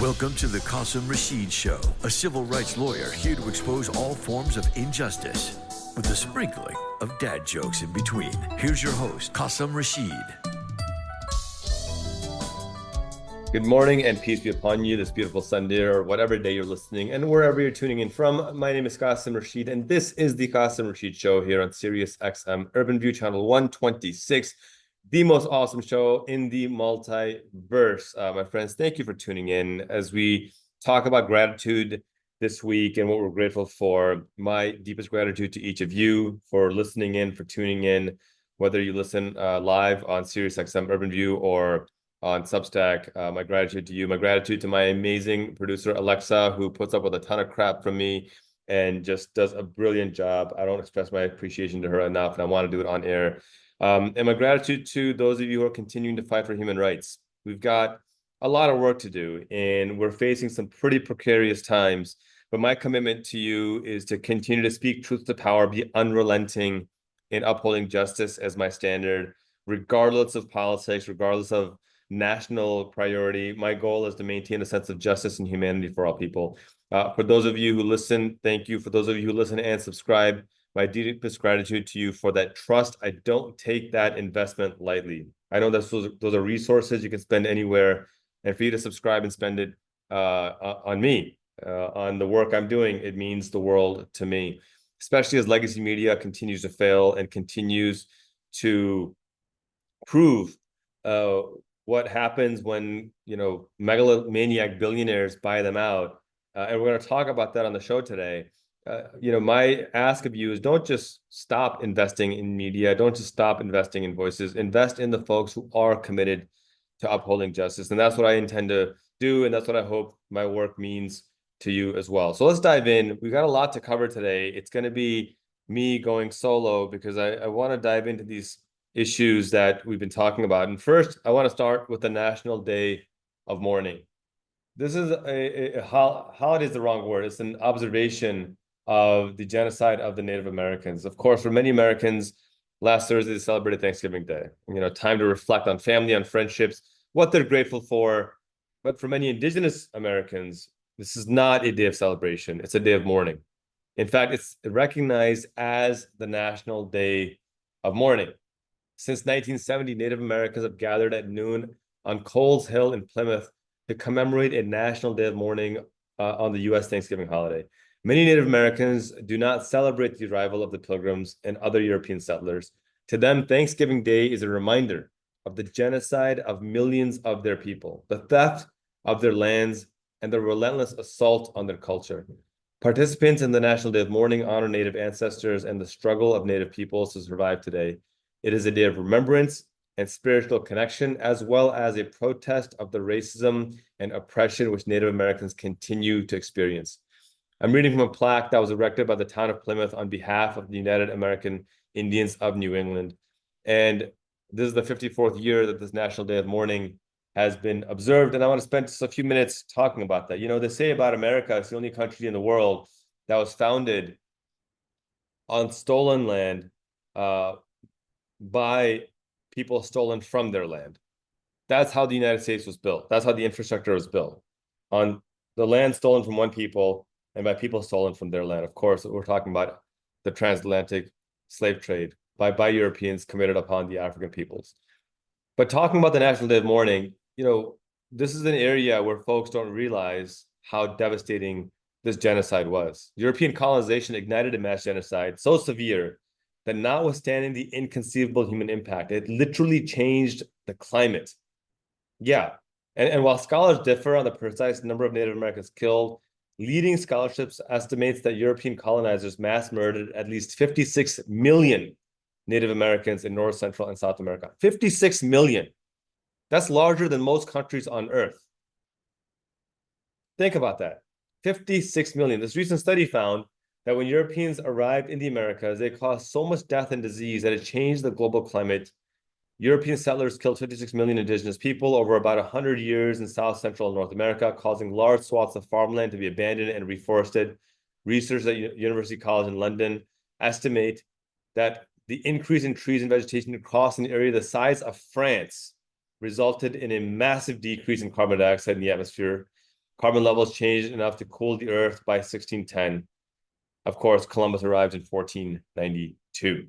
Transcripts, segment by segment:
Welcome to the Qasim Rashid Show, a civil rights lawyer here to expose all forms of injustice with a sprinkling of dad jokes in between. Here's your host, Qasim Rashid. Good morning and peace be upon you this beautiful Sunday or whatever day you're listening and wherever you're tuning in from. My name is Qasim Rashid and this is the Qasim Rashid Show here on Sirius XM Urban View Channel 126, the most awesome show in the multiverse. My friends, thank you for tuning in as we talk about gratitude this week and what we're grateful for. My deepest gratitude to each of you for listening in, for tuning in, whether you listen live on Sirius XM Urban View or on Substack. My gratitude to you. My gratitude to my amazing producer, Alexa, who puts up with a ton of crap from me and just does a brilliant job. I don't express my appreciation to her enough, and I want to do it on air. And my gratitude to those of you who are continuing to fight for human rights. We've got a lot of work to do, and we're facing some pretty precarious times. But my commitment to you is to continue to speak truth to power, be unrelenting in upholding justice as my standard, regardless of politics, regardless of national priority. My goal is to maintain a sense of justice and humanity for all people. For those of you who listen, thank you. For those of you who listen and subscribe, my deepest gratitude to you for that trust. I don't take that investment lightly. I know that those are resources you can spend anywhere, and for you to subscribe and spend it on me, on the work I'm doing, it means the world to me, especially as legacy media continues to fail and continues to prove what happens when, megalomaniac billionaires buy them out. And we're going to talk about that on the show today. My ask of you is don't just stop investing in media. Don't just stop investing in voices. Invest in the folks who are committed to upholding justice. And that's what I intend to do. And that's what I hope my work means to you as well. So let's dive in. We've got a lot to cover today. It's going to be me going solo because I want to dive into these issues that we've been talking about. And first, I want to start with the National Day of Mourning. This is a holiday is the wrong word. It's an observation of the genocide of the Native Americans. Of course, for many Americans, last Thursday they celebrated Thanksgiving Day. Time to reflect on family, on friendships, what they're grateful for. But for many Indigenous Americans, this is not a day of celebration. It's a day of mourning. In fact, it's recognized as the National Day of Mourning. Since 1970, Native Americans have gathered at noon on Coles Hill in Plymouth to commemorate a National Day of Mourning on the U.S. Thanksgiving holiday. Many Native Americans do not celebrate the arrival of the Pilgrims and other European settlers. To them, Thanksgiving Day is a reminder of the genocide of millions of their people, the theft of their lands, and the relentless assault on their culture. Participants in the National Day of Mourning honor Native ancestors and the struggle of Native peoples to survive today. It is a day of remembrance and spiritual connection, as well as a protest of the racism and oppression which Native Americans continue to experience. I'm reading from a plaque that was erected by the town of Plymouth on behalf of the United American Indians of New England. And this is the 54th year that this National Day of Mourning has been observed. And I want to spend just a few minutes talking about that. They say about America, it's the only country in the world that was founded on stolen land, by people stolen from their land. That's how the United States was built. That's how the infrastructure was built, on the land stolen from one people and by people stolen from their land. Of course, we're talking about the transatlantic slave trade by Europeans committed upon the African peoples. But talking about the National Day of Mourning, this is an area where folks don't realize how devastating this genocide was. European colonization ignited a mass genocide so severe that notwithstanding the inconceivable human impact, it literally changed the climate. Yeah. And while scholars differ on the precise number of Native Americans killed, leading scholarships estimates that European colonizers mass murdered at least 56 million Native Americans in North, Central, and South America. 56 million. That's larger than most countries on Earth. Think about that. 56 million. This recent study found that when Europeans arrived in the Americas, they caused so much death and disease that it changed the global climate. European settlers killed 56 million indigenous people over about 100 years in South, Central, and North America, causing large swaths of farmland to be abandoned and reforested. Researchers at University College in London estimate that the increase in trees and vegetation across an area the size of France resulted in a massive decrease in carbon dioxide in the atmosphere Carbon levels changed enough to cool the Earth by 1610. Of course, Columbus arrived in 1492.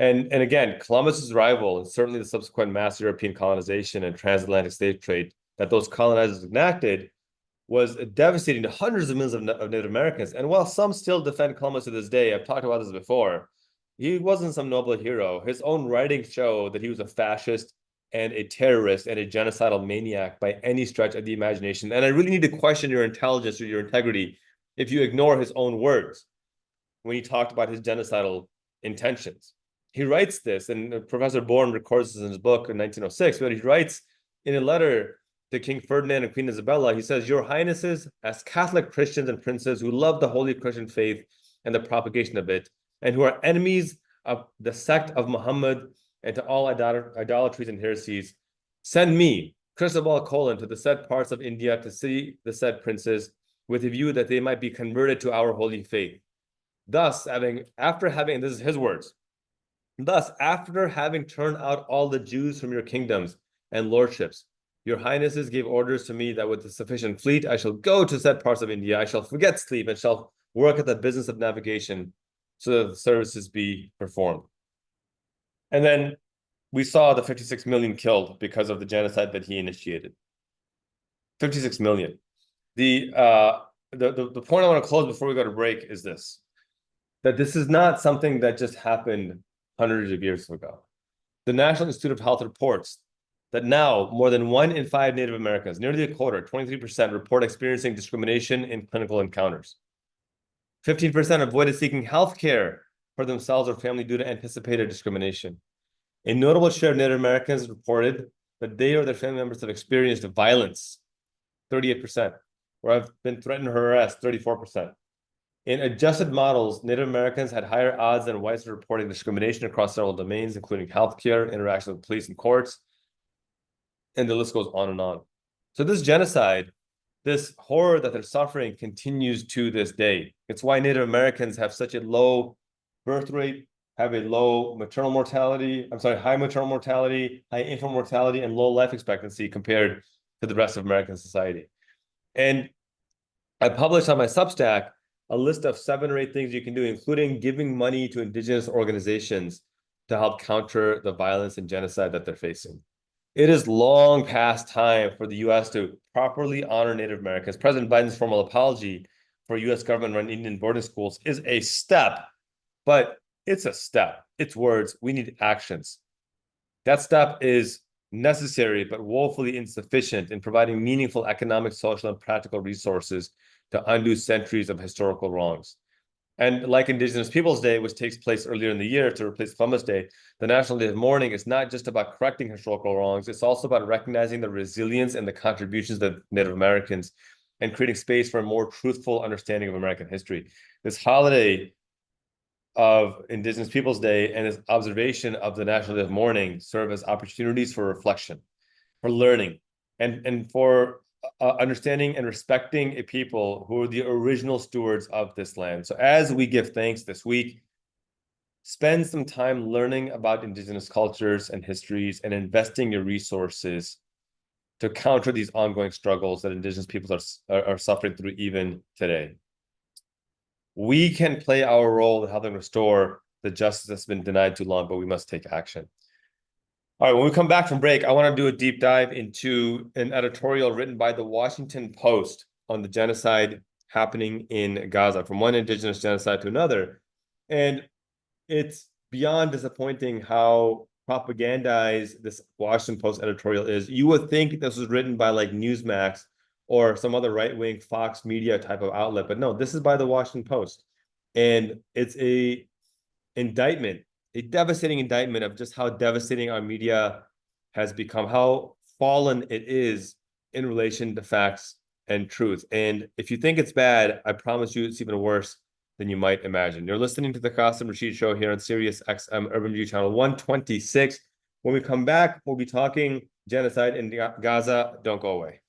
And again, Columbus's arrival and certainly the subsequent mass European colonization and transatlantic slave trade that those colonizers enacted was devastating to hundreds of millions of Native Americans. And while some still defend Columbus to this day, I've talked about this before, he wasn't some noble hero. His own writings show that he was a fascist and a terrorist and a genocidal maniac by any stretch of the imagination. And I really need to question your intelligence or your integrity if you ignore his own words when he talked about his genocidal intentions. He writes this, and Professor Bourne records this in his book in 1906, but he writes in a letter to King Ferdinand and Queen Isabella, he says, "Your Highnesses, as Catholic Christians and princes who love the holy Christian faith and the propagation of it, and who are enemies of the sect of Muhammad and to all idolatries and heresies, send me, Cristobal Colon, to the said parts of India to see the said princes, with a view that they might be converted to our holy faith. Thus, after having, this is his words, thus, after having turned out all the Jews from your kingdoms and lordships, your highnesses gave orders to me that with a sufficient fleet, I shall go to said parts of India, I shall forget sleep, and shall work at the business of navigation, so that the services be performed." And then we saw the 56 million killed because of the genocide that he initiated. 56 million. The point I want to close before we go to break is this, that this is not something that just happened hundreds of years ago. The National Institute of Health reports that now more than 1 in 5 Native Americans, nearly a quarter, 23%, report experiencing discrimination in clinical encounters. 15% avoided seeking health care for themselves or family due to anticipated discrimination. A notable share of Native Americans reported that they or their family members have experienced violence, 38%, or have been threatened or harassed, 34%. In adjusted models, Native Americans had higher odds than whites of reporting discrimination across several domains, including healthcare, interaction with police and courts, and the list goes on and on. So this genocide, this horror that they're suffering continues to this day. It's why Native Americans have such a low birth rate, have a low maternal mortality, high maternal mortality, high infant mortality, and low life expectancy compared to the rest of American society. And I published on my Substack a list of 7 or 8 things you can do, including giving money to indigenous organizations to help counter the violence and genocide that they're facing. It is long past time for the U.S. to properly honor Native Americans. President Biden's formal apology for U.S. government-run Indian boarding schools is a step, but it's a step. It's words. We need actions. That step is necessary, but woefully insufficient in providing meaningful economic, social, and practical resources to undo centuries of historical wrongs. And like Indigenous Peoples Day, which takes place earlier in the year to replace Columbus Day, the National Day of Mourning is not just about correcting historical wrongs, it's also about recognizing the resilience and the contributions of Native Americans and creating space for a more truthful understanding of American history. This holiday of Indigenous Peoples Day and its observation of the National Day of Mourning serve as opportunities for reflection, for learning, and for understanding and respecting a people who are the original stewards of this land. So as we give thanks this week, spend some time learning about Indigenous cultures and histories and investing your resources to counter these ongoing struggles that Indigenous peoples are suffering through even today. We can play our role in helping restore the justice that's been denied too long, but we must take action. All right, when we come back from break, I want to do a deep dive into an editorial written by the Washington Post on the genocide happening in Gaza, from one indigenous genocide to another. And it's beyond disappointing how propagandized this Washington Post editorial is. You would think this was written by like Newsmax or some other right-wing Fox Media type of outlet, but no, this is by the Washington Post. And it's a devastating indictment of just how devastating our media has become, how fallen it is in relation to facts and truth. And if you think it's bad, I promise you it's even worse than you might imagine. You're listening to the Qasim Rashid Show here on Sirius XM Urban View Channel 126. When we come back, we'll be talking genocide in Gaza. Don't go away.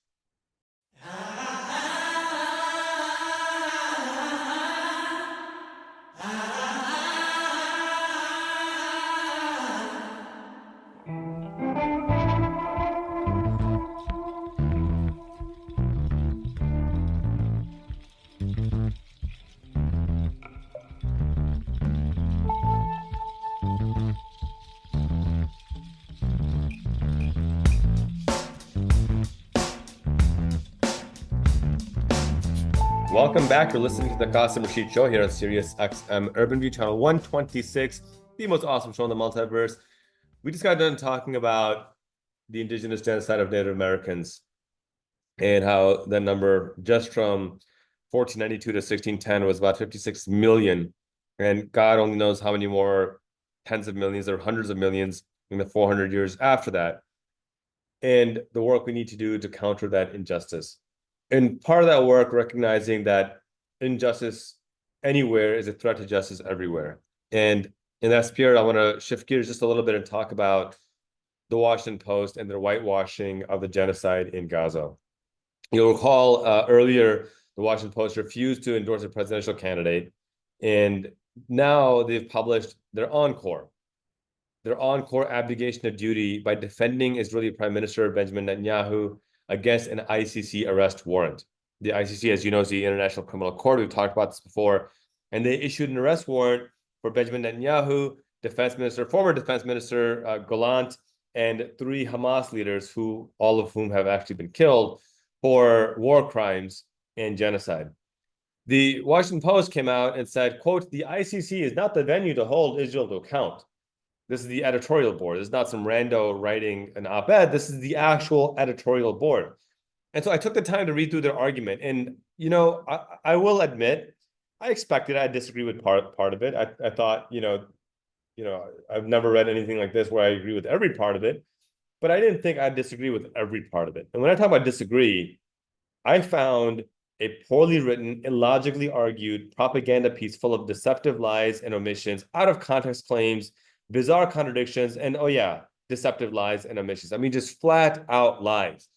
Welcome back. You're listening to the Qasim Rashid Show here on Sirius XM Urban View Channel 126, the most awesome show in the multiverse. We just got done talking about the indigenous genocide of Native Americans and how that number just from 1492 to 1610 was about 56 million. And God only knows how many more tens of millions or hundreds of millions in the 400 years after that. And the work we need to do to counter that injustice. And part of that work, recognizing that injustice anywhere is a threat to justice everywhere. And in that spirit, I want to shift gears just a little bit and talk about the Washington Post and their whitewashing of the genocide in Gaza. You'll recall earlier, the Washington Post refused to endorse a presidential candidate, and now they've published their encore abdication of duty by defending Israeli Prime Minister Benjamin Netanyahu against an ICC arrest warrant. The ICC, as you know, is the International Criminal Court. We've talked about this before. And they issued an arrest warrant for Benjamin Netanyahu, former Defense Minister Gallant, and 3 Hamas leaders, all of whom have actually been killed for war crimes and genocide. The Washington Post came out and said, quote, "The ICC is not the venue to hold Israel to account." This is the editorial board. This is not some rando writing an op-ed. This is the actual editorial board. And so I took the time to read through their argument. And, I will admit, I expected I'd disagree with part of it. I thought, I've never read anything like this where I agree with every part of it, but I didn't think I'd disagree with every part of it. And when I talk about disagree, I found a poorly written, illogically argued propaganda piece full of deceptive lies and omissions, out of context claims, bizarre contradictions, and deceptive lies and omissions. I mean, just flat out lies.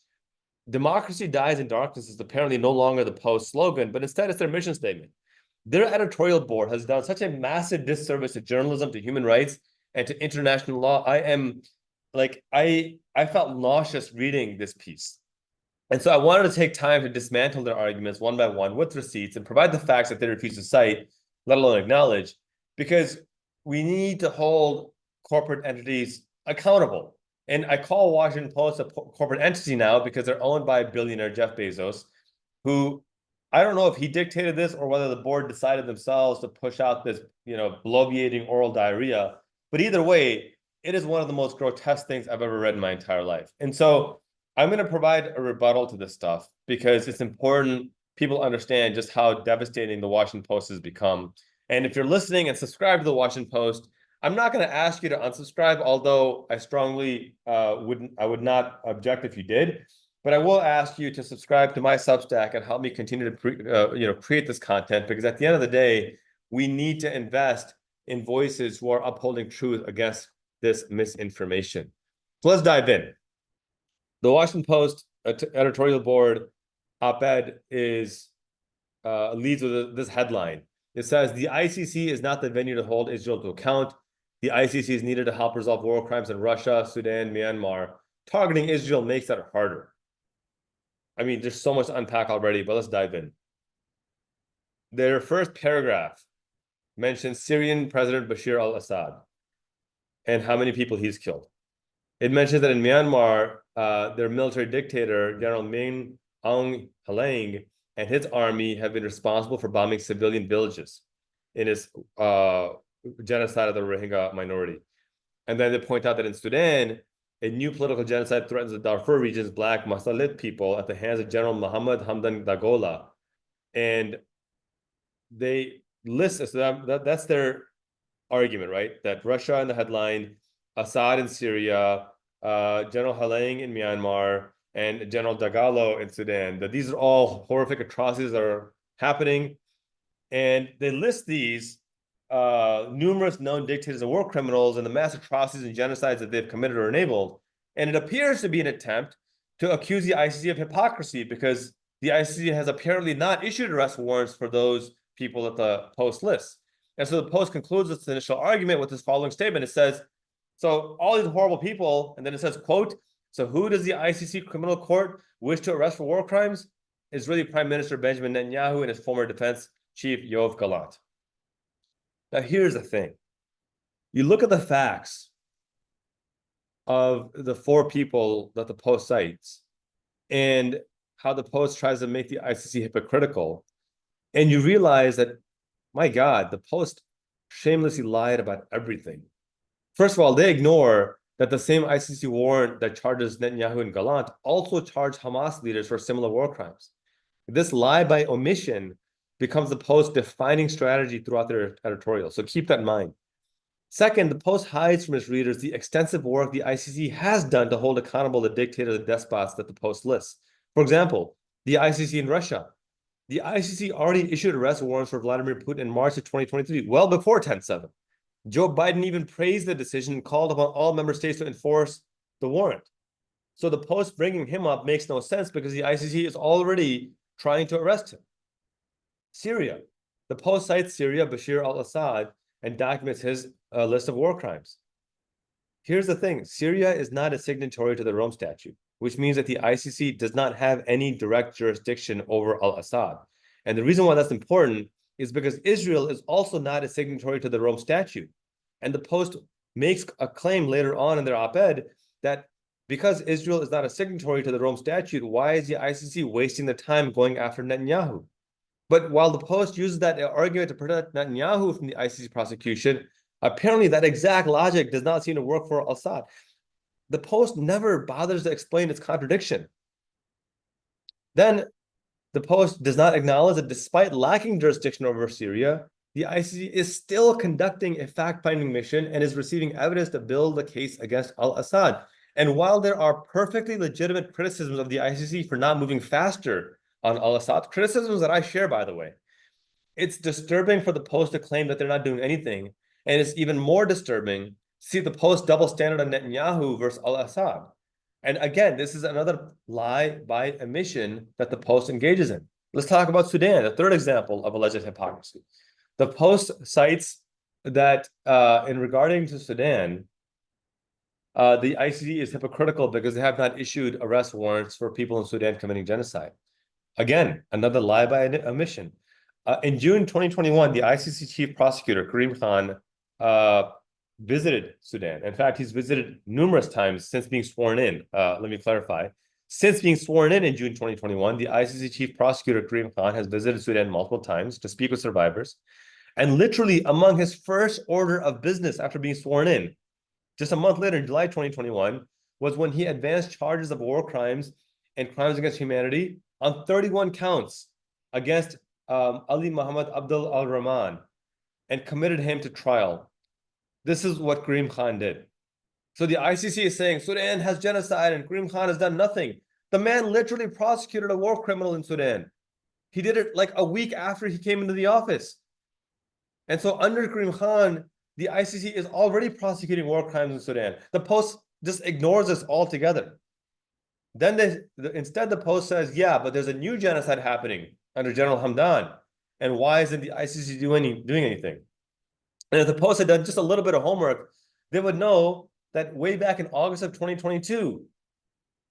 Democracy dies in darkness is apparently no longer the Post slogan, but instead it's their mission statement. Their editorial board has done such a massive disservice to journalism, to human rights, and to international law. I felt nauseous reading this piece. And so I wanted to take time to dismantle their arguments one by one with receipts and provide the facts that they refuse to cite, let alone acknowledge, because we need to hold corporate entities accountable. And I call Washington Post a corporate entity now because they're owned by billionaire Jeff Bezos, who, I don't know if he dictated this or whether the board decided themselves to push out this, bloviating oral diarrhea. But either way, it is one of the most grotesque things I've ever read in my entire life. And so I'm going to provide a rebuttal to this stuff because it's important people understand just how devastating the Washington Post has become. And if you're listening and subscribe to the Washington Post, I'm not going to ask you to unsubscribe, although I strongly would not object if you did. But I will ask you to subscribe to my Substack and help me continue to create this content, because at the end of the day, we need to invest in voices who are upholding truth against this misinformation. So let's dive in. The Washington Post editorial board op-ed leads with this headline. It says, "The ICC is not the venue to hold Israel to account. The ICC is needed to help resolve war crimes in Russia, Sudan, Myanmar. Targeting Israel makes that harder." I mean, there's so much to unpack already, but let's dive in. Their first paragraph mentions Syrian President Bashar al-Assad and how many people he's killed. It mentions that in Myanmar, their military dictator, General Min Aung Hlaing, and his army have been responsible for bombing civilian villages in his genocide of the Rohingya minority. And then they point out that in Sudan, a new political genocide threatens the Darfur region's Black Masalit people at the hands of General Muhammad Hamdan Dagalo. And they list, so that's their argument, right? That Russia in the headline, Assad in Syria, General Hlaing in Myanmar, and General Dagalo in Sudan, that these are all horrific atrocities that are happening. And they list these numerous known dictators and war criminals and the mass atrocities and genocides that they've committed or enabled. And it appears to be an attempt to accuse the ICC of hypocrisy, because the ICC has apparently not issued arrest warrants for those people that the Post lists. And so the Post concludes its initial argument with this following statement. It says, so all these horrible people, and then it says, quote, "So who does the ICC criminal court wish to arrest for war crimes? Israeli Prime Minister Benjamin Netanyahu and his former defense chief Yoav Gallant." Now, here's the thing. You look at the facts of the 4 people that the Post cites and how the Post tries to make the ICC hypocritical. And you realize that, my God, the Post shamelessly lied about everything. First of all, they ignore that the same ICC warrant that charges Netanyahu and Gallant also charged Hamas leaders for similar war crimes. This lie by omission becomes the Post's defining strategy throughout their editorial. So keep that in mind. Second, the Post hides from its readers the extensive work the ICC has done to hold accountable the dictators and despots that the Post lists. For example, the ICC in Russia. The ICC already issued arrest warrants for Vladimir Putin in March of 2023, well before 10/7. Joe Biden even praised the decision and called upon all member states to enforce the warrant. So the Post bringing him up makes no sense because the ICC is already trying to arrest him. Syria. The Post cites Syria, Bashar al-Assad, and documents his list of war crimes. Here's the thing. Syria is not a signatory to the Rome Statute, which means that the ICC does not have any direct jurisdiction over al-Assad. And the reason why that's important is because Israel is also not a signatory to the Rome Statute. And the Post makes a claim later on in their op-ed that because Israel is not a signatory to the Rome Statute, why is the ICC wasting the time going after Netanyahu? But while the Post uses that argument to protect Netanyahu from the ICC prosecution, apparently that exact logic does not seem to work for Assad. The Post never bothers to explain its contradiction. Then the Post does not acknowledge that despite lacking jurisdiction over Syria, the ICC is still conducting a fact-finding mission and is receiving evidence to build the case against al-Assad. And while there are perfectly legitimate criticisms of the ICC for not moving faster on al-Assad, criticisms that I share, by the way, it's disturbing for the Post to claim that they're not doing anything. And it's even more disturbing to see the Post double standard on Netanyahu versus al-Assad. And again, this is another lie by omission that the Post engages in. Let's talk about Sudan, the third example of alleged hypocrisy. The Post cites that in regarding to Sudan, the ICC is hypocritical because they have not issued arrest warrants for people in Sudan committing genocide. Again, another lie by omission. In June 2021, the ICC chief prosecutor, Karim Khan, visited Sudan. In fact, he's visited numerous times since being sworn in. Let me clarify. Since being sworn in June 2021, the ICC chief prosecutor, Karim Khan, has visited Sudan multiple times to speak with survivors. And literally among his first order of business after being sworn in, just a month later, in July 2021, was when he advanced charges of war crimes and crimes against humanity on 31 counts against Ali Muhammad Abdul al-Rahman and committed him to trial. This is what Karim Khan did. So the ICC is saying Sudan has genocide and Karim Khan has done nothing. The man literally prosecuted a war criminal in Sudan. He did it like a week after he came into the office. And so under Karim Khan, the ICC is already prosecuting war crimes in Sudan. The Post just ignores this altogether. Then instead the Post says, yeah, but there's a new genocide happening under General Hamdan. And why isn't the ICC doing anything? And if the Post had done just a little bit of homework, they would know that way back in August of 2022,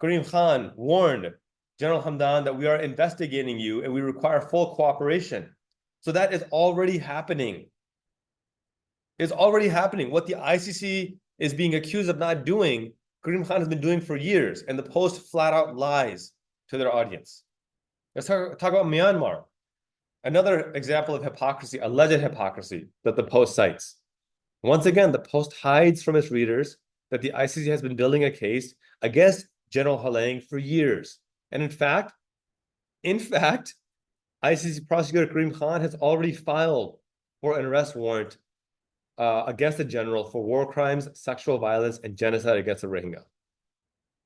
Karim Khan warned General Hamdan that we are investigating you and we require full cooperation. So that is already happening. It's already happening. What the ICC is being accused of not doing, Karim Khan has been doing for years, and the Post flat out lies to their audience. Let's talk about Myanmar. Another example of hypocrisy, alleged hypocrisy, that the Post cites. Once again, the Post hides from its readers that the ICC has been building a case against General Halang for years. And in fact, ICC prosecutor Karim Khan has already filed for an arrest warrant against the general for war crimes, sexual violence, and genocide against the Rohingya.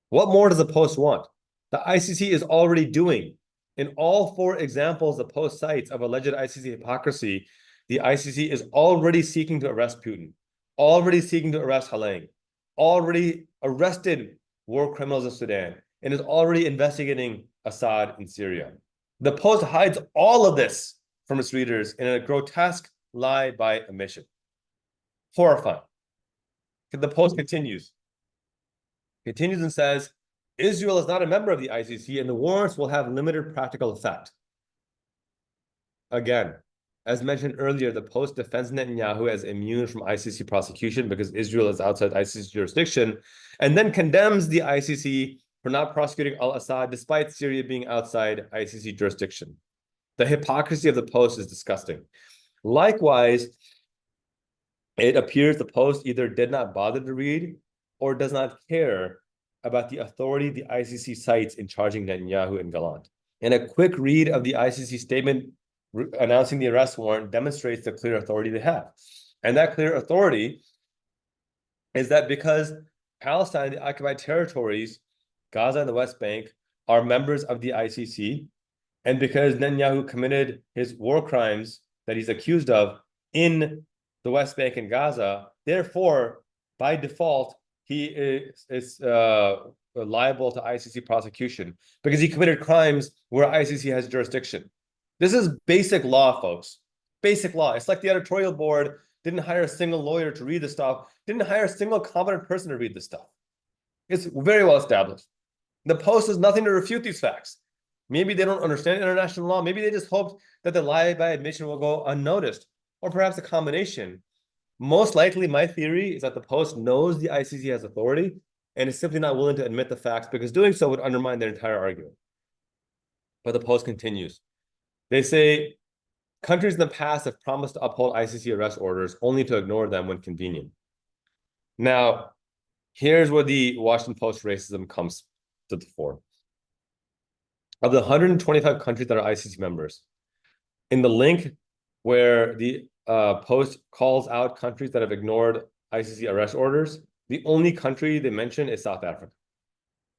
What more does the Post want? The ICC is already doing. In all four examples the Post cites of alleged ICC hypocrisy, the ICC is already seeking to arrest Putin, already seeking to arrest Halang, already arrested war criminals in Sudan, and is already investigating Assad in Syria. The Post hides all of this from its readers in a grotesque lie by omission. Horrifying. The Post continues and says, Israel is not a member of the ICC and the warrants will have limited practical effect. Again, as mentioned earlier, the Post defends Netanyahu as immune from ICC prosecution because Israel is outside ICC jurisdiction, and then condemns the ICC for not prosecuting al-Assad despite Syria being outside ICC jurisdiction. The hypocrisy of the Post is disgusting. Likewise, it appears the Post either did not bother to read or does not care about the authority the ICC cites in charging Netanyahu and Gallant. And a quick read of the ICC statement announcing the arrest warrant demonstrates the clear authority they have. And that clear authority is that because Palestine, the occupied territories, Gaza and the West Bank, are members of the ICC, and because Netanyahu committed his war crimes that he's accused of in the West Bank and Gaza, therefore, by default, he is liable to ICC prosecution because he committed crimes where ICC has jurisdiction. This is basic law, folks. Basic law. It's like the editorial board didn't hire a single lawyer to read the stuff, didn't hire a single competent person to read the stuff. It's very well established. The Post has nothing to refute these facts. Maybe they don't understand international law. Maybe they just hoped that the lie by admission will go unnoticed, or perhaps a combination. Most likely, my theory is that the Post knows the ICC has authority and is simply not willing to admit the facts because doing so would undermine their entire argument. But the Post continues. They say, countries in the past have promised to uphold ICC arrest orders only to ignore them when convenient. Now, here's where the Washington Post racism comes to the fore. Of the 125 countries that are ICC members, in the link where the Post calls out countries that have ignored ICC arrest orders, the only country they mention is South Africa,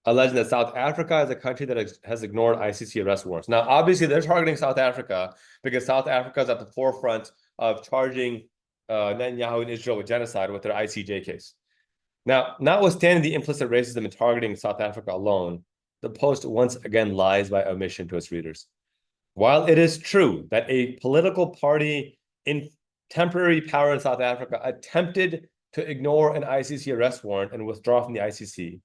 alleging that South Africa is a country that has ignored ICC arrest warrants. Now, obviously, they're targeting South Africa because South Africa is at the forefront of charging Netanyahu and Israel with genocide with their ICJ case. Now, notwithstanding the implicit racism in targeting South Africa alone, the Post once again lies by omission to its readers. While it is true that a political party in temporary power in South Africa attempted to ignore an ICC arrest warrant and withdraw from the ICC,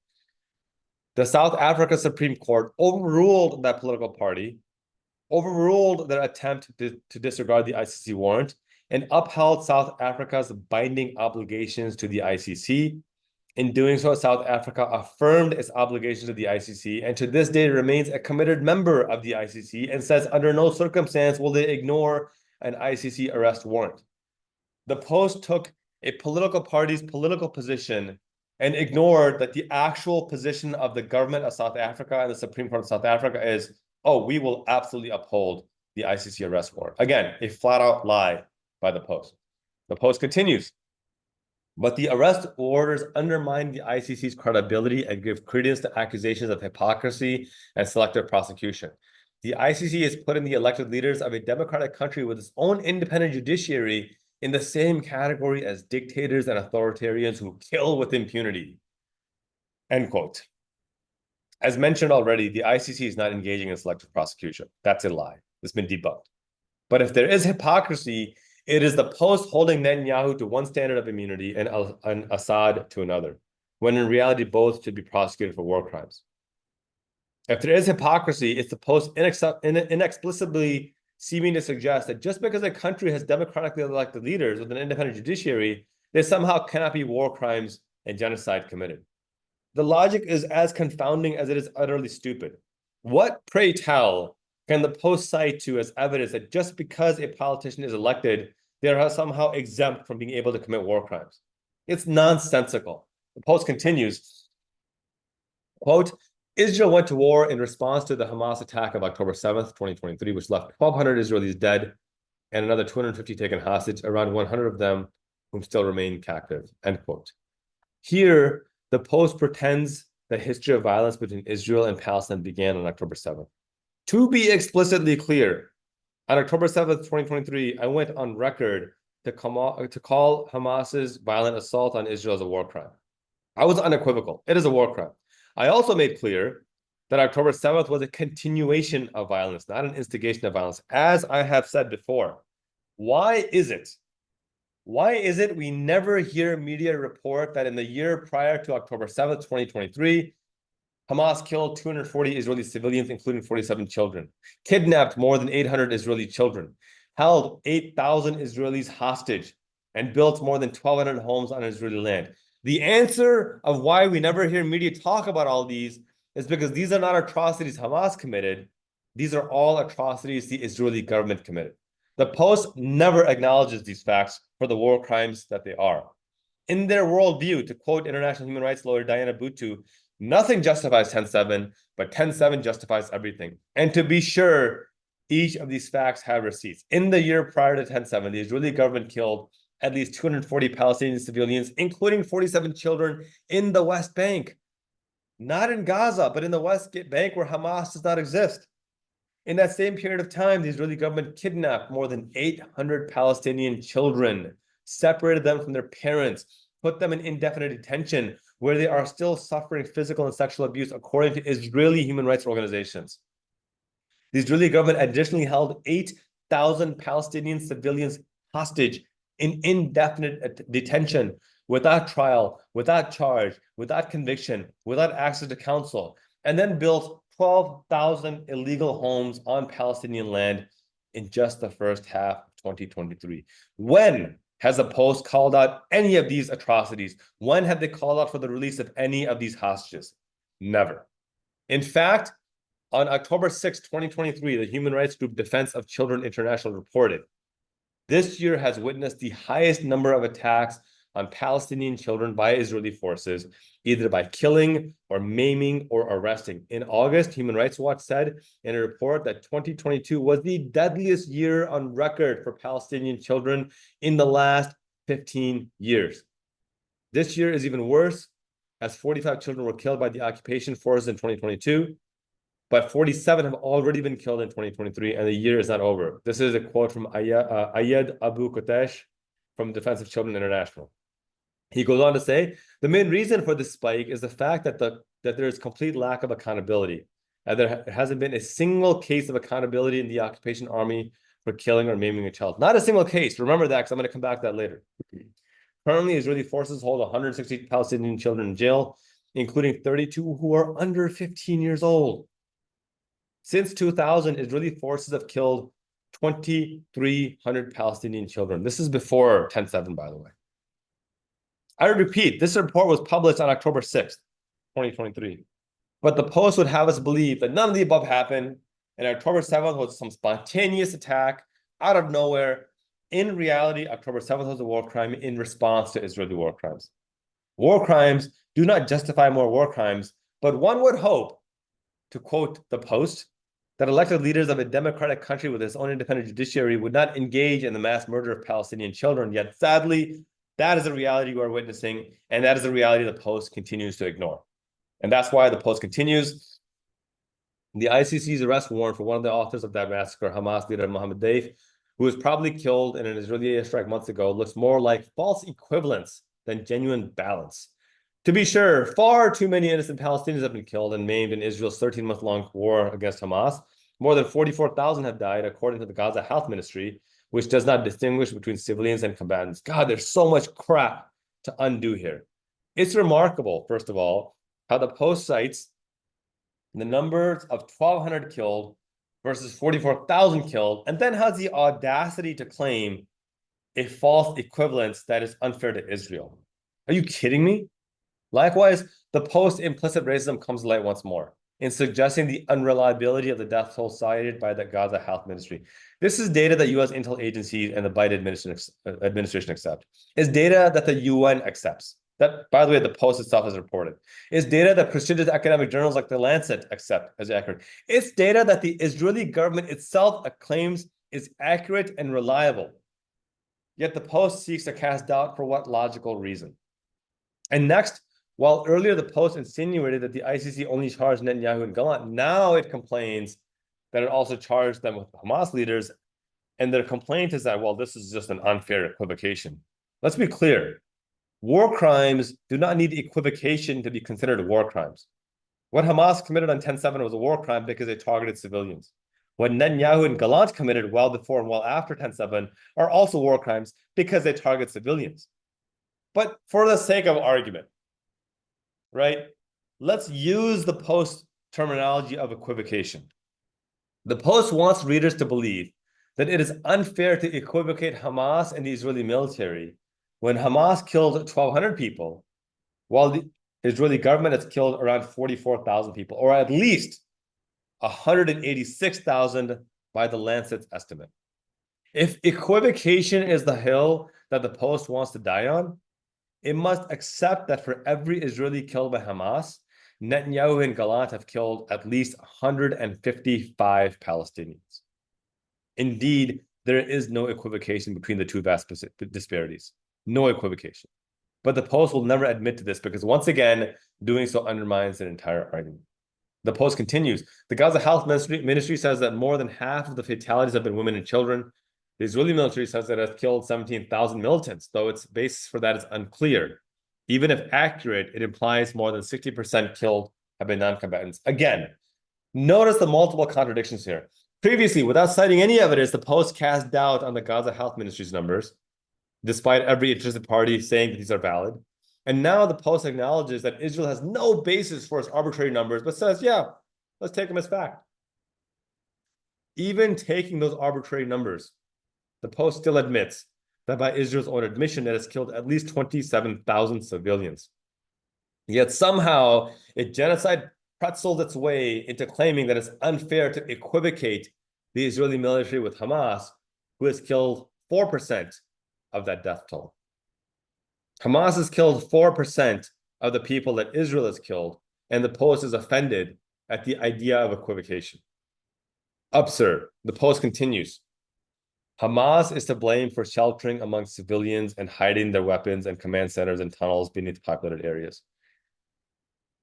the South Africa Supreme Court overruled that political party, overruled their attempt to disregard the ICC warrant, and upheld South Africa's binding obligations to the ICC. In doing so, South Africa affirmed its obligations to the ICC, and to this day remains a committed member of the ICC and says under no circumstance will they ignore an ICC arrest warrant. The Post took a political party's political position and ignored that the actual position of the government of South Africa and the Supreme Court of South Africa is, oh, we will absolutely uphold the ICC arrest warrant. Again, a flat-out lie by the Post. The Post continues. But the arrest orders undermine the ICC's credibility and give credence to accusations of hypocrisy and selective prosecution. The ICC is putting the elected leaders of a democratic country with its own independent judiciary in the same category as dictators and authoritarians who kill with impunity. End quote. As mentioned already, the ICC is not engaging in selective prosecution. That's a lie. It's been debunked. But if there is hypocrisy, it is the Post holding Netanyahu to one standard of immunity and Assad to another, when in reality both should be prosecuted for war crimes. If there is hypocrisy, it's the Post inexplicably seeming to suggest that just because a country has democratically elected leaders with an independent judiciary, there somehow cannot be war crimes and genocide committed. The logic is as confounding as it is utterly stupid. What, pray tell, can the Post cite to as evidence that just because a politician is elected, they are somehow exempt from being able to commit war crimes? It's nonsensical. The Post continues, quote, Israel went to war in response to the Hamas attack of October 7th, 2023, which left 1,200 Israelis dead and another 250 taken hostage, around 100 of them whom still remain captive, end quote. Here, the Post pretends the history of violence between Israel and Palestine began on October 7th. To be explicitly clear, on October 7th, 2023, I went on record to call Hamas's violent assault on Israel as a war crime. I was unequivocal. It is a war crime. I also made clear that October 7th was a continuation of violence, not an instigation of violence, as I have said before. Why is it we never hear media report that in the year prior to October 7th, 2023, Hamas killed 240 Israeli civilians, including 47 children, kidnapped more than 800 Israeli children, held 8,000 Israelis hostage, and built more than 1,200 homes on Israeli land? The answer of why we never hear media talk about all these is because these are not atrocities Hamas committed. These are all atrocities the Israeli government committed. The Post never acknowledges these facts for the war crimes that they are. In their worldview, to quote international human rights lawyer Diana Buttu, nothing justifies 10/7, but 10/7 justifies everything. And to be sure, each of these facts have receipts. In the year prior to 10/7, the Israeli government killed at least 240 Palestinian civilians, including 47 children in the West Bank. Not in Gaza, but in the West Bank where Hamas does not exist. In that same period of time, the Israeli government kidnapped more than 800 Palestinian children, separated them from their parents, put them in indefinite detention, where they are still suffering physical and sexual abuse, according to Israeli human rights organizations. The Israeli government additionally held 8,000 Palestinian civilians hostage in indefinite detention, without trial, without charge, without conviction, without access to counsel, and then built 12,000 illegal homes on Palestinian land in just the first half of 2023. When has the Post called out any of these atrocities? When have they called out for the release of any of these hostages? Never. In fact, on October 6, 2023, the human rights group Defense of Children International reported, this year has witnessed the highest number of attacks on Palestinian children by Israeli forces, either by killing or maiming or arresting. In August, Human Rights Watch said in a report that 2022 was the deadliest year on record for Palestinian children in the last 15 years. This year is even worse, as 45 children were killed by the occupation forces in 2022, but 47 have already been killed in 2023, and the year is not over. This is a quote from Ayed Abu Kotesh from Defense of Children International. He goes on to say, the main reason for this spike is the fact that there is complete lack of accountability. And there hasn't been a single case of accountability in the occupation army for killing or maiming a child. Not a single case. Remember that, because I'm going to come back to that later. Currently, Israeli forces hold 160 Palestinian children in jail, including 32 who are under 15 years old. Since 2000, Israeli forces have killed 2,300 Palestinian children. This is before 10/7, by the way. I repeat, this report was published on October 6th, 2023. But the Post would have us believe that none of the above happened, and October 7th was some spontaneous attack out of nowhere. In reality, October 7th was a war crime in response to Israeli war crimes. War crimes do not justify more war crimes, but one would hope, to quote the Post, that elected leaders of a democratic country with its own independent judiciary would not engage in the mass murder of Palestinian children. Yet, sadly, that is a reality we're witnessing, and that is a reality the Post continues to ignore. And that's why the Post continues. The ICC's arrest warrant for one of the authors of that massacre, Hamas leader Mohammed Deif, who was probably killed in an Israeli airstrike months ago, looks more like false equivalence than genuine balance. To be sure, far too many innocent Palestinians have been killed and maimed in Israel's 13-month-long war against Hamas. More than 44,000 have died, according to the Gaza Health Ministry, which does not distinguish between civilians and combatants. God, there's so much crap to undo here. It's remarkable, first of all, how the Post cites the numbers of 1,200 killed versus 44,000 killed, and then has the audacity to claim a false equivalence that is unfair to Israel. Are you kidding me? Likewise, the Post implicit racism comes to light once more in suggesting the unreliability of the death toll cited by the Gaza Health Ministry. This is data that U.S. intel agencies and the Biden administration accept. It's data that the UN accepts. That, by the way, the Post itself has reported. It's data that prestigious academic journals like The Lancet accept as accurate. It's data that the Israeli government itself claims is accurate and reliable. Yet the Post seeks to cast doubt for what logical reason? And next, while earlier the Post insinuated that the ICC only charged Netanyahu and Gallant, now it complains that it also charged them with Hamas leaders. And their complaint is that, well, this is just an unfair equivocation. Let's be clear. War crimes do not need equivocation to be considered war crimes. What Hamas committed on 10/7 was a war crime because they targeted civilians. What Netanyahu and Gallant committed well before and well after 10/7 are also war crimes because they target civilians. But for the sake of argument, right, let's use the Post terminology of equivocation. The Post wants readers to believe that it is unfair to equivocate Hamas and the Israeli military when Hamas killed 1,200 people, while the Israeli government has killed around 44,000 people, or at least 186,000 by the Lancet's estimate. If equivocation is the hill that the Post wants to die on, it must accept that for every Israeli killed by Hamas, Netanyahu and Gallant have killed at least 155 Palestinians. Indeed, there is no equivocation between the two vast disparities. No equivocation. But the Post will never admit to this because, once again, doing so undermines their entire argument. The Post continues, the Gaza Health Ministry says that more than half of the fatalities have been women and children. The Israeli military says that it has killed 17,000 militants, though its basis for that is unclear. Even if accurate, it implies more than 60% killed have been non-combatants. Again, notice the multiple contradictions here. Previously, without citing any evidence, the Post cast doubt on the Gaza Health Ministry's numbers, despite every interested party saying that these are valid. And now the Post acknowledges that Israel has no basis for its arbitrary numbers, but says, yeah, let's take them as fact. Even taking those arbitrary numbers, the Post still admits that by Israel's own admission, it has killed at least 27,000 civilians. Yet somehow it genocide pretzels its way into claiming that it's unfair to equivocate the Israeli military with Hamas, who has killed 4% of that death toll. Hamas has killed 4% of the people that Israel has killed, and the Post is offended at the idea of equivocation. Absurd. The Post continues. Hamas is to blame for sheltering among civilians and hiding their weapons and command centers and tunnels beneath populated areas.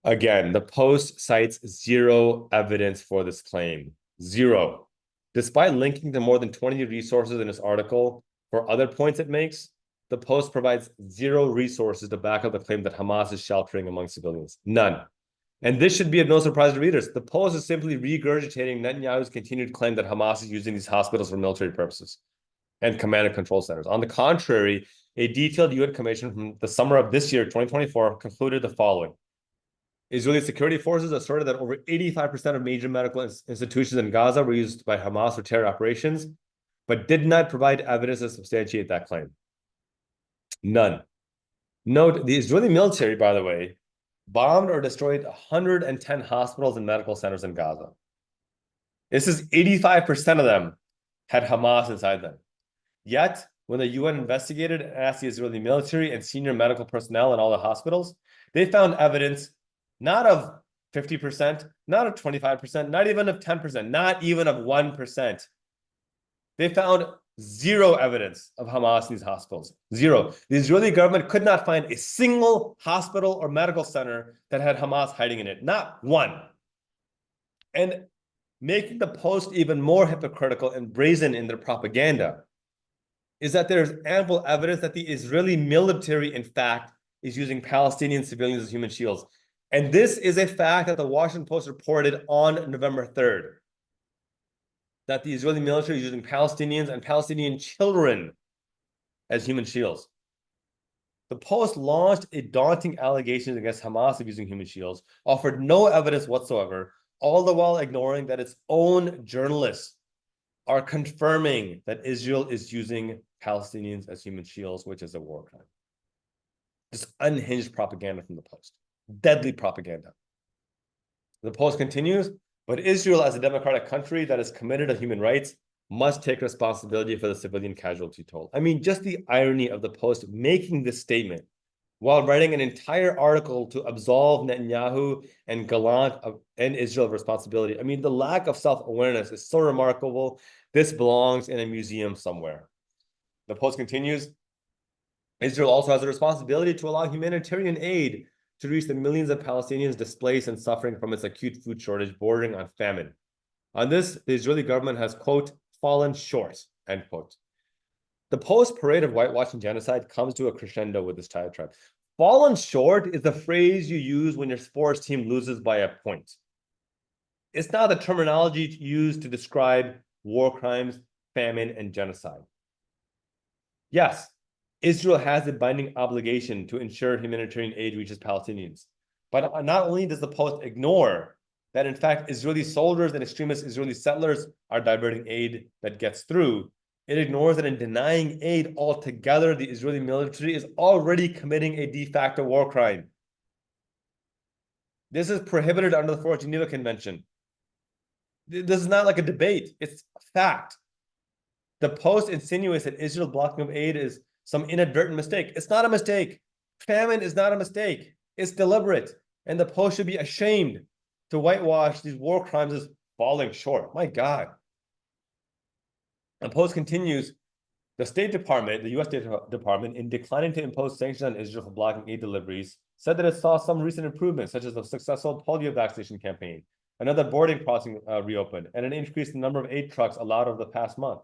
Again, the Post cites zero evidence for this claim. Zero. Despite linking to more than 20 resources in this article for other points it makes, the Post provides zero resources to back up the claim that Hamas is sheltering among civilians. None. And this should be of no surprise to readers. The Post is simply regurgitating Netanyahu's continued claim that Hamas is using these hospitals for military purposes and command and control centers. On the contrary, a detailed UN commission from the summer of this year, 2024, concluded the following. Israeli security forces asserted that over 85% of major medical institutions in Gaza were used by Hamas for terror operations, but did not provide evidence to substantiate that claim. None. Note, the Israeli military, by the way, bombed or destroyed 110 hospitals and medical centers in Gaza. This is 85% of them had Hamas inside them. Yet, when the UN investigated and asked the Israeli military and senior medical personnel in all the hospitals, they found evidence not of 50%, not of 25%, not even of 10%, not even of 1%. They found zero evidence of Hamas in these hospitals. Zero. The Israeli government could not find a single hospital or medical center that had Hamas hiding in it. Not one. And making the Post even more hypocritical and brazen in their propaganda is that there's ample evidence that the Israeli military, in fact, is using Palestinian civilians as human shields. And this is a fact that the Washington Post reported on November 3rd. That the Israeli military is using Palestinians and Palestinian children as human shields. The Post launched a daunting allegation against Hamas of using human shields, offered no evidence whatsoever, all the while ignoring that its own journalists are confirming that Israel is using Palestinians as human shields, which is a war crime. Just unhinged propaganda from the Post. Deadly propaganda. The Post continues, but Israel, as a democratic country that is committed to human rights, must take responsibility for the civilian casualty toll. I mean, just the irony of the Post making this statement while writing an entire article to absolve Netanyahu and Gallant and Israel of responsibility. I mean, the lack of self-awareness is so remarkable. This belongs in a museum somewhere. The Post continues, Israel also has a responsibility to allow humanitarian aid to reach the millions of Palestinians displaced and suffering from its acute food shortage bordering on famine. On this, the Israeli government has, quote, fallen short, end quote. The Post parade of whitewashing genocide comes to a crescendo with this diatribe. Fallen short is the phrase you use when your sports team loses by a point. It's not the terminology used to describe war crimes, famine, and genocide. Yes, Israel has a binding obligation to ensure humanitarian aid reaches Palestinians. But not only does the Post ignore that, in fact, Israeli soldiers and extremist Israeli settlers are diverting aid that gets through, it ignores that in denying aid altogether, the Israeli military is already committing a de facto war crime. This is prohibited under the Fourth Geneva Convention. This is not like a debate. It's a fact. The Post insinuates that Israel's blocking of aid is some inadvertent mistake. It's not a mistake. Famine is not a mistake. It's deliberate. And the Post should be ashamed to whitewash these war crimes as falling short. My God. The Post continues, the State Department, the U.S. State Department, in declining to impose sanctions on Israel for blocking aid deliveries, said that it saw some recent improvements, such as the successful polio vaccination campaign, another boarding crossing reopened, and an increase in the number of aid trucks allowed over the past month.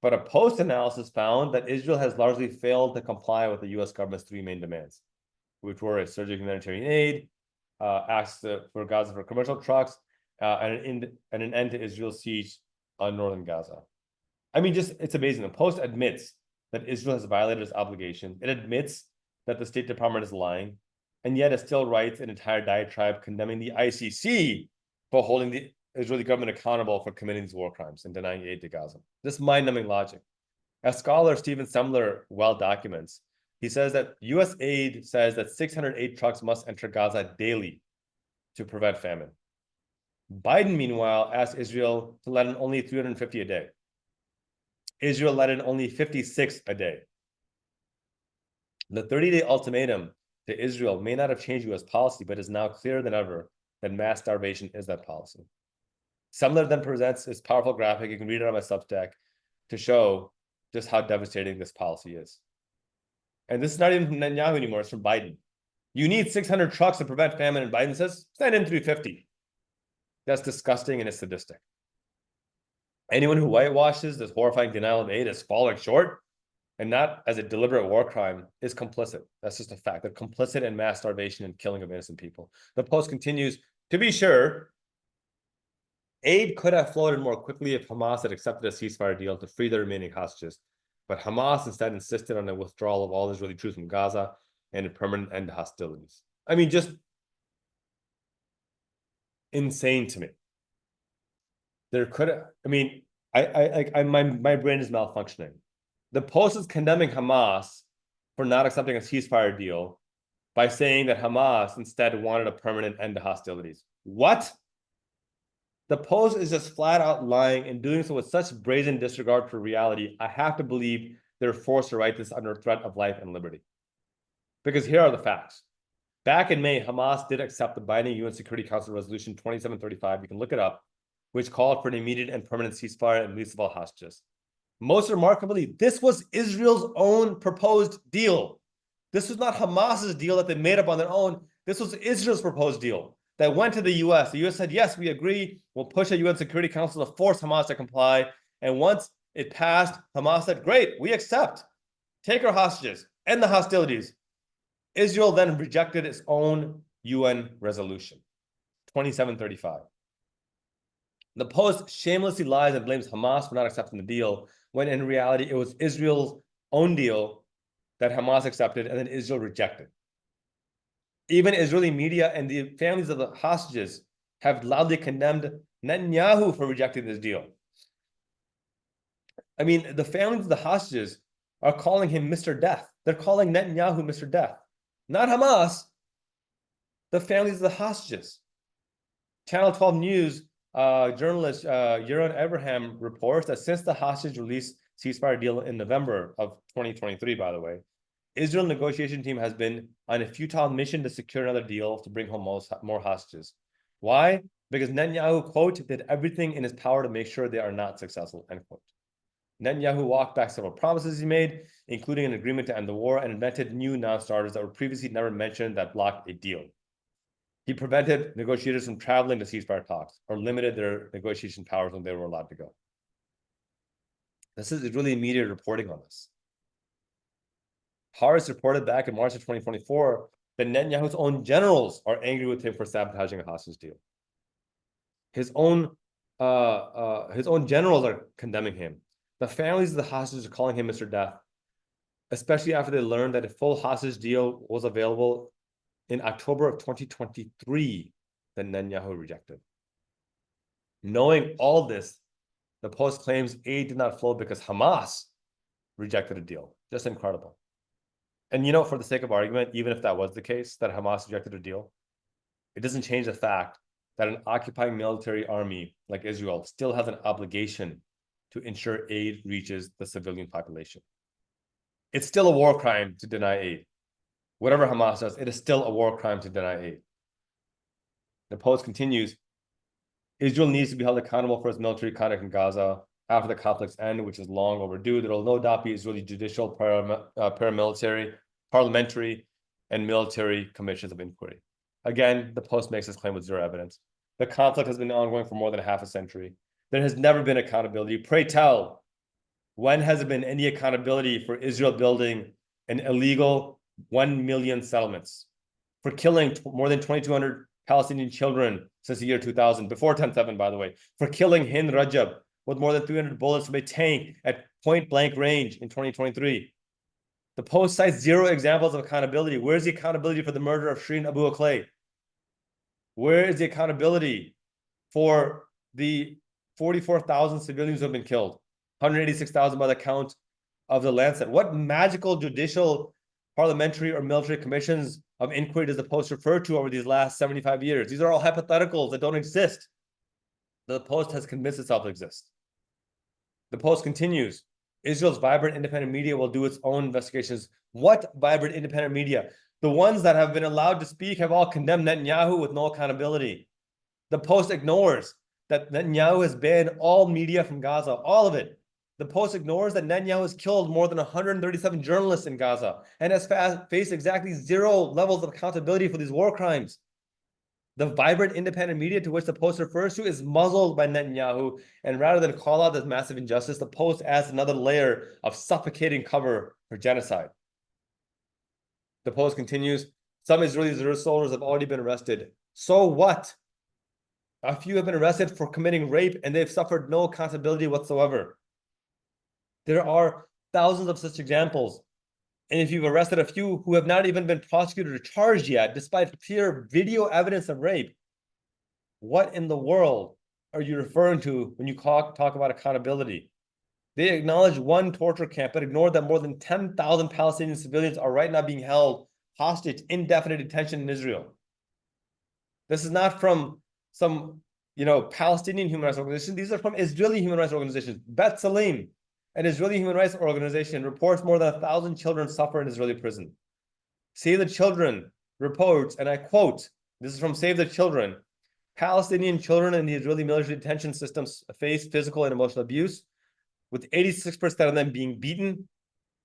But a post-analysis found that Israel has largely failed to comply with the U.S. government's three main demands, which were a surge of humanitarian aid, asks for Gaza for commercial trucks, and an end to Israel's siege on northern Gaza. I mean, it's amazing. The Post admits that Israel has violated its obligation. It admits that the State Department is lying, and yet it still writes an entire diatribe condemning the ICC for holding the Israeli government accountable for committing these war crimes and denying aid to Gaza. This mind-numbing logic. As scholar Stephen Semler well documents, he says that U.S. aid says that 608 trucks must enter Gaza daily to prevent famine. Biden, meanwhile, asked Israel to let in only 350 a day. Israel let in only 56 a day. The 30-day ultimatum to Israel may not have changed U.S. policy, but is now clearer than ever that mass starvation is that policy. Semler then presents this powerful graphic, you can read it on my Substack, to show just how devastating this policy is. And this is not even from Netanyahu anymore, it's from Biden. You need 600 trucks to prevent famine, and Biden says, send in 350. That's disgusting and it's sadistic. Anyone who whitewashes this horrifying denial of aid as falling short and not as a deliberate war crime is complicit. That's just a fact. They're complicit in mass starvation and killing of innocent people. The Post continues, to be sure, aid could have flowed in more quickly if Hamas had accepted a ceasefire deal to free the remaining hostages. But Hamas instead insisted on a withdrawal of all Israeli troops from Gaza and a permanent end to hostilities. I mean, just insane to me. There could have, I mean, my brain is malfunctioning. The Post is condemning Hamas for not accepting a ceasefire deal by saying that Hamas instead wanted a permanent end to hostilities. What? The Post is just flat out lying and doing so with such brazen disregard for reality. I have to believe they're forced to write this under threat of life and liberty. Because here are the facts. Back in May, Hamas did accept the binding UN Security Council Resolution 2735. You can look it up, which called for an immediate and permanent ceasefire and release of all hostages. Most remarkably, this was Israel's own proposed deal. This was not Hamas's deal that they made up on their own. This was Israel's proposed deal that went to the U.S. The U.S. said, yes, we agree. We'll push a UN Security Council to force Hamas to comply. And once it passed, Hamas said, great, we accept. Take our hostages, end the hostilities. Israel then rejected its own UN resolution, 2735. The Post shamelessly lies and blames Hamas for not accepting the deal, when in reality, it was Israel's own deal that Hamas accepted and then Israel rejected. Even Israeli media and the families of the hostages have loudly condemned Netanyahu for rejecting this deal. I mean, the families of the hostages are calling him Mr. Death. They're calling Netanyahu Mr. Death. Not Hamas, the families of the hostages. Channel 12 News journalist Yaron Abraham reports that since the hostage release ceasefire deal in November of 2023, by the way, Israel negotiation team has been on a futile mission to secure another deal to bring home more hostages. Why? Because Netanyahu, quote, did everything in his power to make sure they are not successful, end quote. Netanyahu walked back several promises he made, including an agreement to end the war, and invented new non-starters that were previously never mentioned that blocked a deal. He prevented negotiators from traveling to ceasefire talks or limited their negotiation powers when they were allowed to go. This is really media reporting on this. Haaretz reported back in March of 2024 that Netanyahu's own generals are angry with him for sabotaging a hostage deal. His own generals are condemning him. The families of the hostages are calling him Mr. Death, especially after they learned that a full hostage deal was available in October of 2023 that Netanyahu rejected. Knowing all this, the Post claims aid did not flow because Hamas rejected a deal. Just incredible. And you know, for the sake of argument, even if that was the case, that Hamas rejected a deal, it doesn't change the fact that an occupying military army like Israel still has an obligation to ensure aid reaches the civilian population. It's still a war crime to deny aid. Whatever Hamas does, it is still a war crime to deny aid. The Post continues, Israel needs to be held accountable for its military conduct in Gaza after the conflict's end, which is long overdue. There will no doubt be Israeli judicial, paramilitary, parliamentary, and military commissions of inquiry. Again, the Post makes this claim with zero evidence. The conflict has been ongoing for more than half a century. There has never been accountability. Pray tell, when has there been any accountability for Israel building an illegal 1 million settlements, for killing more than 2,200 Palestinian children since the year 2000, before 10/7, by the way, for killing Hind Rajab with more than 300 bullets from a tank at point blank range in 2023. The Post cites zero examples of accountability. Where's the accountability for the murder of Shireen Abu Akleh? Where is the accountability for the 44,000 civilians who have been killed? 186,000 by the count of the Lancet. What magical judicial, parliamentary, or military commissions of inquiry does the Post refer to over these last 75 years? These are all hypotheticals that don't exist. The Post has convinced itself to exist. The Post continues, Israel's vibrant independent media will do its own investigations. What vibrant independent media? The ones that have been allowed to speak have all condemned Netanyahu with no accountability. The Post ignores that Netanyahu has banned all media from Gaza, all of it. The Post ignores that Netanyahu has killed more than 137 journalists in Gaza and has faced exactly zero levels of accountability for these war crimes. The vibrant independent media to which the Post refers to is muzzled by Netanyahu, and rather than call out this massive injustice, the Post adds another layer of suffocating cover for genocide. The Post continues, some Israeli reserve soldiers have already been arrested. So what? A few have been arrested for committing rape, and they've suffered no accountability whatsoever. There are thousands of such examples. And if you've arrested a few who have not even been prosecuted or charged yet, despite clear video evidence of rape, what in the world are you referring to when you talk about accountability? They acknowledged one torture camp, but ignored that more than 10,000 Palestinian civilians are right now being held hostage, indefinite detention in Israel. This is not from some, Palestinian human rights organization. These are from Israeli human rights organizations. Bet Salim, an Israeli human rights organization, reports more than 1,000 children suffer in Israeli prison. Save the Children reports, and I quote, this is from Save the Children, Palestinian children in the Israeli military detention systems face physical and emotional abuse, with 86% of them being beaten,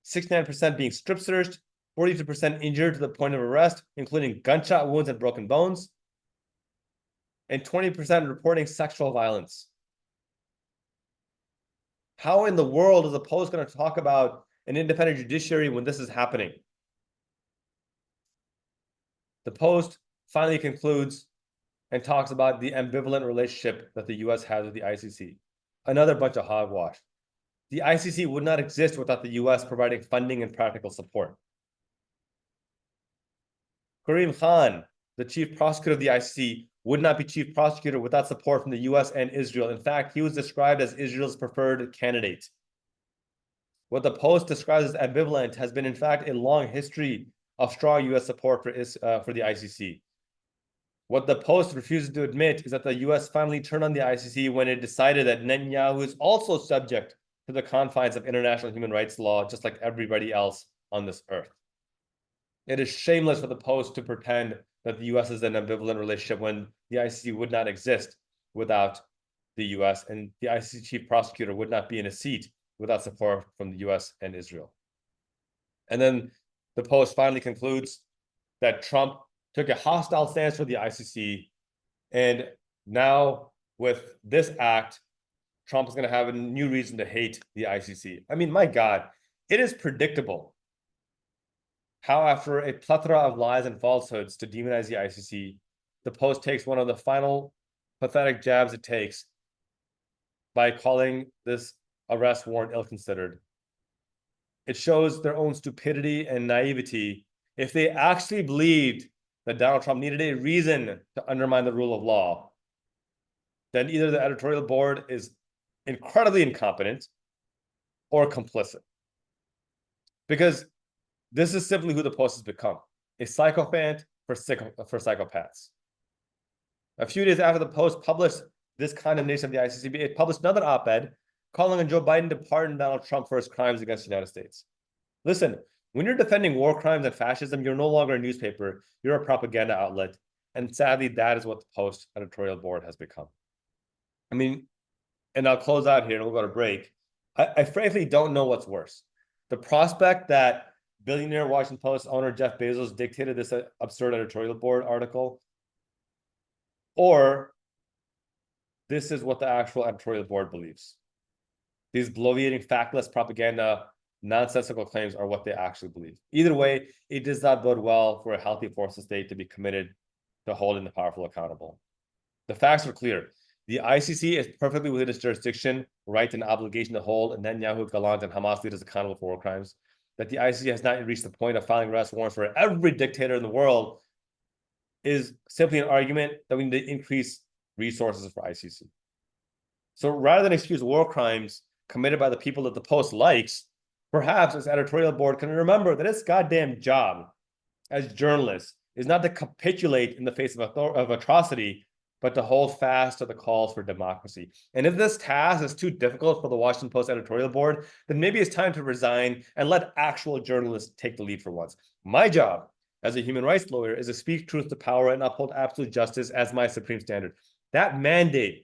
69% being strip searched, 42% injured to the point of arrest, including gunshot wounds and broken bones, and 20% reporting sexual violence. How in the world is the Post going to talk about an independent judiciary when this is happening? The Post finally concludes and talks about the ambivalent relationship that the US has with the ICC. Another bunch of hogwash. The ICC would not exist without the US providing funding and practical support. Karim Khan, the chief prosecutor of the ICC, would not be chief prosecutor without support from the US and Israel. In fact, he was described as Israel's preferred candidate. What the Post describes as ambivalent has been, in fact, a long history of strong US support for the ICC. What the Post refuses to admit is that the US finally turned on the ICC when it decided that Netanyahu is also subject to the confines of international human rights law, just like everybody else on this earth. It is shameless for the Post to pretend that the US is an ambivalent relationship when the ICC would not exist without the US, and the ICC chief prosecutor would not be in a seat without support from the US and Israel. And then the Post finally concludes that Trump took a hostile stance for the ICC, and now with this act, Trump is going to have a new reason to hate the ICC. I mean, my God, it is predictable how after a plethora of lies and falsehoods to demonize the ICC, the Post takes one of the final pathetic jabs it takes by calling this arrest warrant ill-considered. It shows their own stupidity and naivety. If they actually believed that Donald Trump needed a reason to undermine the rule of law, then either the editorial board is incredibly incompetent or complicit. Because this is simply who the Post has become, a sycophant for psychopaths. A few days after the Post published this condemnation of the ICC, it published another op-ed calling on Joe Biden to pardon Donald Trump for his crimes against the United States. Listen, when you're defending war crimes and fascism, you're no longer a newspaper, you're a propaganda outlet. And sadly, that is what the Post editorial board has become. I mean, and I'll close out here and we'll go to break. I frankly don't know what's worse. The prospect that billionaire Washington Post owner Jeff Bezos dictated this absurd editorial board article, or this is what the actual editorial board believes. These bloviating, factless propaganda, nonsensical claims are what they actually believe. Either way, it does not bode well for a healthy forces state to be committed to holding the powerful accountable. The facts are clear. The ICC is perfectly within its jurisdiction, right, and obligation to hold Netanyahu, Gallant, and Hamas leaders accountable for war crimes. That the ICC has not yet reached the point of filing arrest warrants for every dictator in the world is simply an argument that we need to increase resources for ICC. So rather than excuse war crimes committed by the people that the Post likes, perhaps its editorial board can remember that its goddamn job as journalists is not to capitulate in the face of atrocity, but to hold fast to the calls for democracy. And if this task is too difficult for the Washington Post editorial board, then maybe it's time to resign and let actual journalists take the lead for once. My job as a human rights lawyer is to speak truth to power and uphold absolute justice as my supreme standard. That mandates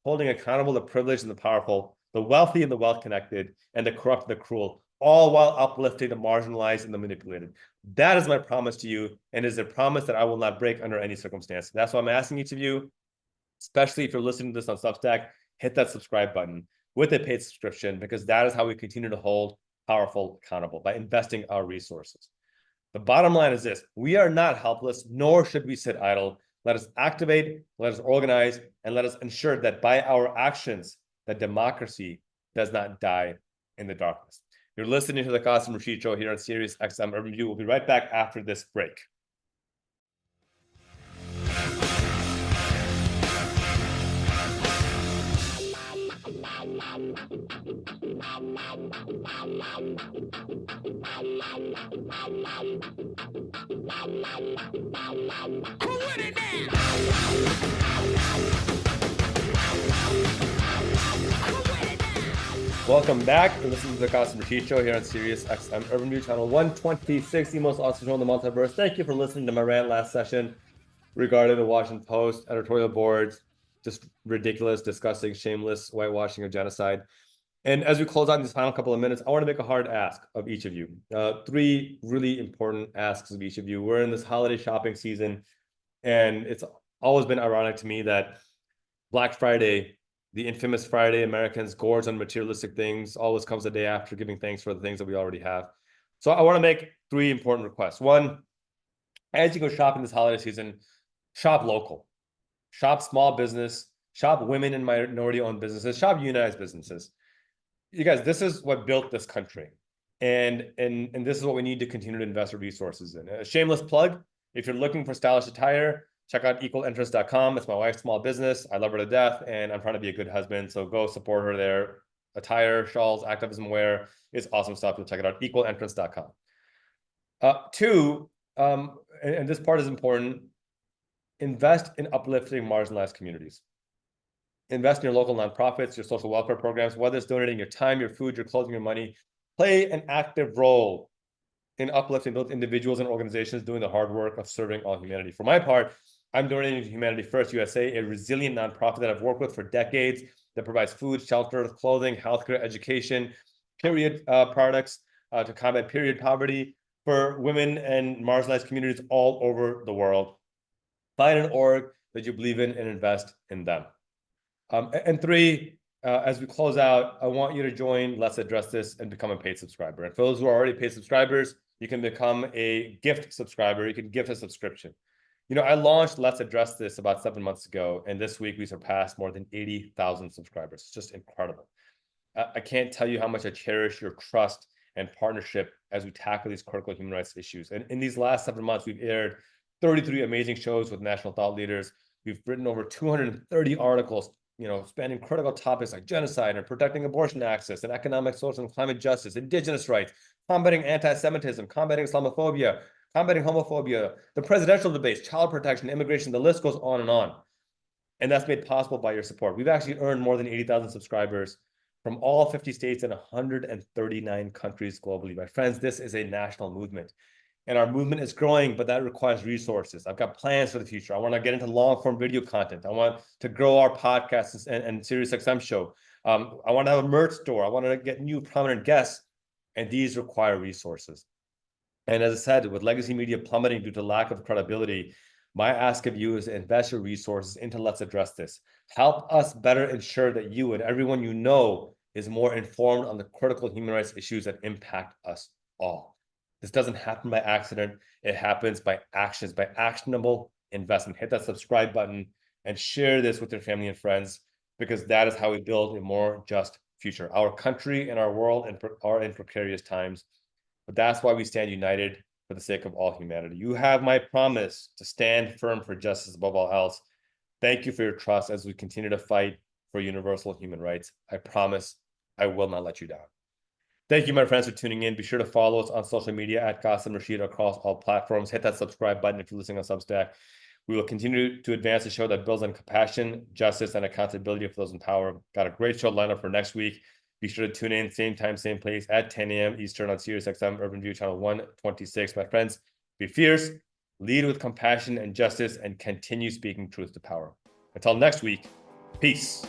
holding accountable the privileged and the powerful, the wealthy and the well-connected, and the corrupt and the cruel, all while uplifting the marginalized and the manipulated. That is my promise to you, and is a promise that I will not break under any circumstance. That's why I'm asking each of you, especially if you're listening to this on Substack, hit that subscribe button with a paid subscription, because that is how we continue to hold powerful accountable, by investing our resources. The bottom line is this: we are not helpless, nor should we sit idle. Let us activate, let us organize, and let us ensure that by our actions, that democracy does not die in the darkness. You're listening to the Qasim Rashid Show here on Sirius XM Urban View. We'll be right back after this break. Welcome back. You're listening to the Qasim Rashid Show here on Sirius XM Urban View, channel 126, the most awesome show in the multiverse. Thank you for listening to my rant last session regarding the Washington Post editorial boards, just ridiculous, disgusting, shameless whitewashing of genocide. And as we close out these final couple of minutes, I want to make a hard ask of each of you. Three really important asks of each of you. We're in this holiday shopping season, and it's always been ironic to me that Black Friday, the infamous Friday Americans gorge on materialistic things, always comes the day after giving thanks for the things that we already have. So I want to make three important requests. One, as you go shopping this holiday season, shop local, shop small business, shop women and minority-owned businesses, shop unionized businesses. You guys, this is what built this country. And this is what we need to continue to invest our resources in. A shameless plug, if you're looking for stylish attire, check out equalentrance.com. It's my wife's small business. I love her to death, and I'm trying to be a good husband. So go support her there. Attire, shawls, activism wear is awesome stuff. You'll check it out, equalentrance.com. Two, and this part is important, invest in uplifting marginalized communities. Invest in your local nonprofits, your social welfare programs, whether it's donating your time, your food, your clothing, your money. Play an active role in uplifting those individuals and organizations doing the hard work of serving all humanity. For my part, I'm donating to Humanity First USA, a resilient nonprofit that I've worked with for decades that provides food, shelter, clothing, healthcare, education, period products to combat period poverty for women and marginalized communities all over the world. Find an org that you believe in and invest in them. And three, as we close out, I want you to join Let's Address This and become a paid subscriber. And for those who are already paid subscribers, you can become a gift subscriber. You can gift a subscription. You know, I launched Let's Address This about 7 months ago, and this week we surpassed more than 80,000 subscribers. It's just incredible. I can't tell you how much I cherish your trust and partnership as we tackle these critical human rights issues. And in these last 7 months, we've aired 33 amazing shows with national thought leaders. We've written over 230 articles, you know, spanning critical topics like genocide and protecting abortion access and economic, social, and climate justice, indigenous rights, combating anti-Semitism, combating Islamophobia, combating homophobia, the presidential debates, child protection, immigration, the list goes on. And that's made possible by your support. We've actually earned more than 80,000 subscribers from all 50 states and 139 countries globally. My friends, this is a national movement. And our movement is growing, but that requires resources. I've got plans for the future. I want to get into long-form video content. I want to grow our podcasts and Sirius XM show. I want to have a merch store. I want to get new prominent guests, and these require resources. And as I said, with legacy media plummeting due to lack of credibility, my ask of you is to invest your resources into Let's Address This. Help us better ensure that you and everyone you know is more informed on the critical human rights issues that impact us all. This doesn't happen by accident. It happens by actions, by actionable investment. Hit that subscribe button and share this with your family and friends, because that is how we build a more just future. Our country and our world are in precarious times, but that's why we stand united for the sake of all humanity. You have my promise to stand firm for justice above all else. Thank you for your trust as we continue to fight for universal human rights. I promise I will not let you down. Thank you, my friends, for tuning in. Be sure to follow us on social media at Qasim Rashid across all platforms. Hit that subscribe button if you're listening on Substack. We will continue to advance a show that builds on compassion, justice, and accountability for those in power. Got a great show lined up for next week. Be sure to tune in, same time, same place, at 10 a.m. Eastern on Sirius XM Urban View Channel 126. My friends, be fierce, lead with compassion and justice, and continue speaking truth to power. Until next week, peace.